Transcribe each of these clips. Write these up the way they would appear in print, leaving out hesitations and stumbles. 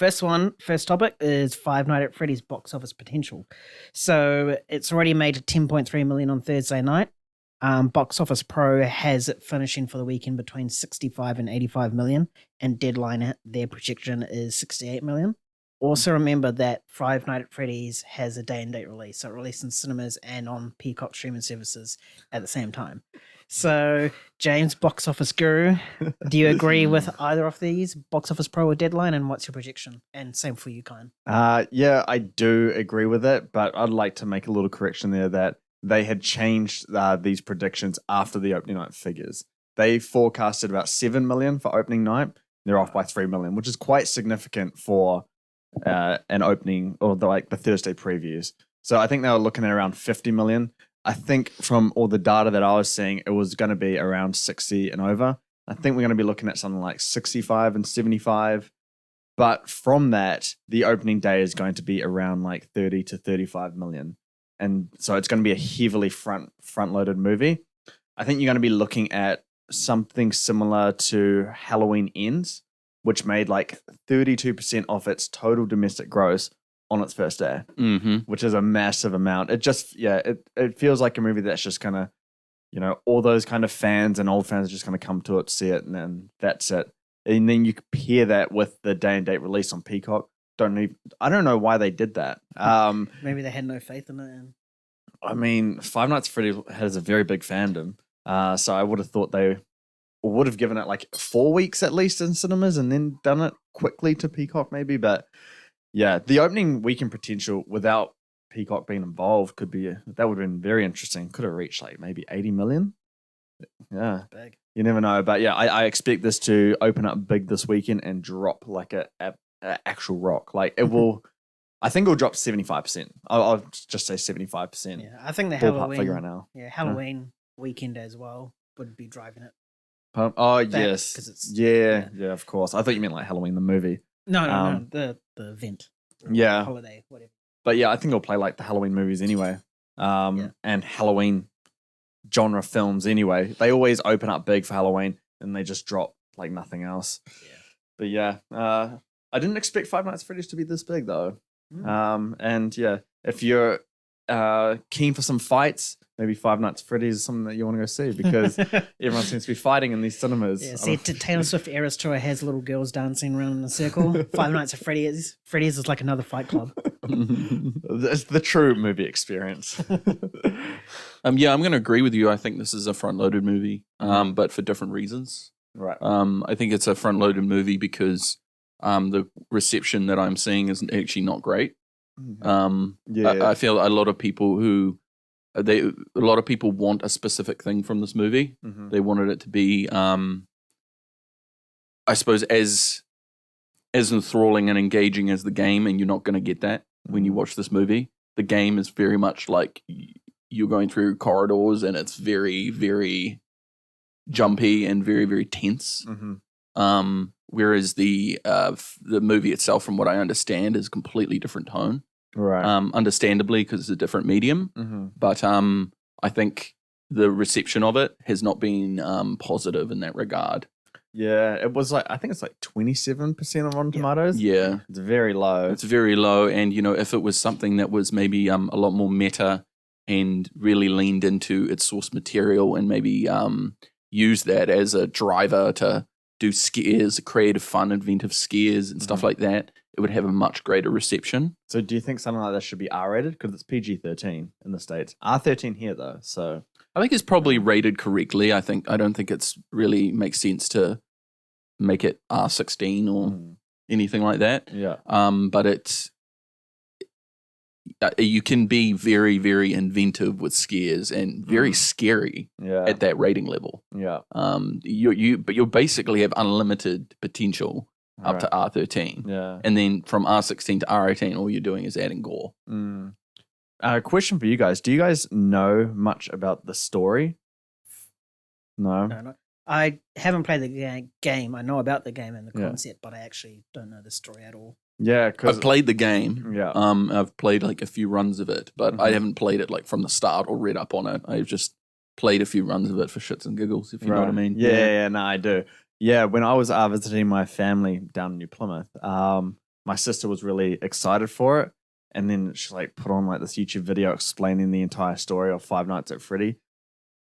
First topic is Five Nights at Freddy's box office potential. So it's already made 10.3 million on Thursday night. Box Office Pro has it finishing for the weekend between 65 and 85 million, and Deadline, their projection is 68 million. Also remember that Five Nights at Freddy's has a day and date release, so it released in cinemas and on Peacock streaming services at the same time. So, James, box office guru, do you agree with either of these, Box Office Pro or Deadline, and what's your projection? And same for you, Khyan. Yeah, I do agree with it, but I'd like to make a little correction there that they had changed these predictions after the opening night figures. They forecasted about 7 million for opening night. They're off by 3 million, which is quite significant for an opening or the Thursday previews. So I think they were looking at around 50 million. I think from all the data that I was seeing, it was going to be around 60 and over. I think we're going to be looking at something like 65 and 75. But from that, the opening day is going to be around like 30 to 35 million. And so it's going to be a heavily front-loaded movie. I think you're going to be looking at something similar to Halloween Ends, which made like 32% off its total domestic gross on its first day, which is a massive amount. It just, it feels like a movie that's just kind of, all those kind of fans and old fans are just going to come to it, see it, and then that's it. And then you compare that with the day and date release on Peacock. I don't know why they did that. Maybe they had no faith in it. And... I mean, Five Nights at Freddy has a very big fandom, so I would have thought they would have given it like 4 weeks at least in cinemas and then done it quickly to Peacock maybe. But yeah, the opening weekend potential without Peacock being involved that would have been very interesting. Could have reached like maybe 80 million. Yeah, big. You never know. But yeah, I expect this to open up big this weekend and drop like a actual rock. Like it will. I think it'll drop 75%. I'll just say 75%. Yeah, I think the Halloween figure right now. Yeah, Halloween weekend as well would be driving it. Yes. Yeah, of course. I thought you meant like Halloween the movie. No, the event. Yeah. Holiday, whatever. But yeah, I think it'll play like the Halloween movies anyway. And Halloween genre films anyway. They always open up big for Halloween and they just drop like nothing else. Yeah. But yeah, I didn't expect Five Nights at Freddy's to be this big though. And yeah, if you're keen for some fights, maybe Five Nights at Freddy's is something that you want to go see because everyone seems to be fighting in these cinemas. Yeah, see, Taylor Swift Eras Tour has little girls dancing around in a circle. Five Nights at Freddy's is like another Fight Club. It's the true movie experience. Yeah, I'm going to agree with you. I think this is a front-loaded movie, but for different reasons. Right. I think it's a front-loaded movie because the reception that I'm seeing is actually not great. I feel a lot of people want a specific thing from this movie. They wanted it to be, I suppose, as enthralling and engaging as the game, and you're not going to get that when you watch this movie. The game is very much like you're going through corridors, and it's very, very jumpy and very, very tense. Whereas the movie itself, from what I understand, is completely different tone. Right. Understandably, because it's a different medium. But I think the reception of it has not been positive in that regard. Yeah, it was I think it's like 27% on Rotten Tomatoes. Yeah. It's very low. It's very low. And, if it was something that was maybe a lot more meta and really leaned into its source material and maybe use that as a driver to do scares, creative, fun, inventive scares and stuff like that, it would have a much greater reception. So do you think something like that should be R-rated? Because it's PG-13 in the States. R13 here, though, so... I think it's probably rated correctly. I don't think it's really makes sense to make it R16 or anything like that. Yeah. But it's... you can be very, very inventive with scares and very scary at that rating level. Yeah. But you basically have unlimited potential up to R13. Yeah. And then from R16 to R18, all you're doing is adding gore. Question for you guys. Do you guys know much about the story? No. I haven't played the game. I know about the game and the concept, but I actually don't know the story at all. Yeah, because I've played the game. Yeah. I've played like a few runs of it, but I haven't played it like from the start or read up on it. I've just played a few runs of it for shits and giggles, if you know what I mean. Yeah, no, I do. Yeah, when I was visiting my family down in New Plymouth, my sister was really excited for it. And then she like put on like this YouTube video explaining the entire story of Five Nights at Freddy.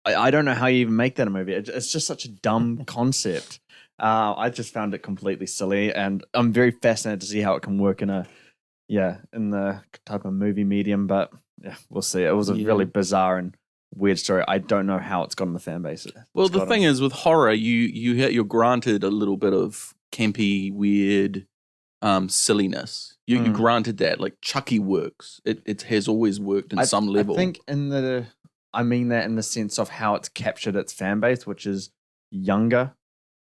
I don't know how you even make that a movie. It's just such a dumb concept. I just found it completely silly, and I'm very fascinated to see how it can work in the type of movie medium. But yeah, we'll see. It was a really bizarre and weird story. I don't know how it's gotten the fan base. Well, the thing is with horror, you're granted a little bit of campy, weird, silliness. You're granted that. Like Chucky works. It has always worked in some level. I think I mean that in the sense of how it's captured its fan base, which is younger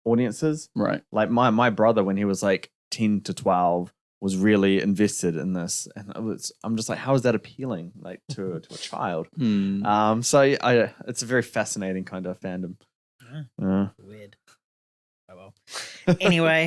audiences. Right. Like my brother, when he was like 10 to 12, was really invested in this. And I'm just like, how is that appealing like to a child? So it's a very fascinating kind of fandom. Weird. Oh well. Anyway,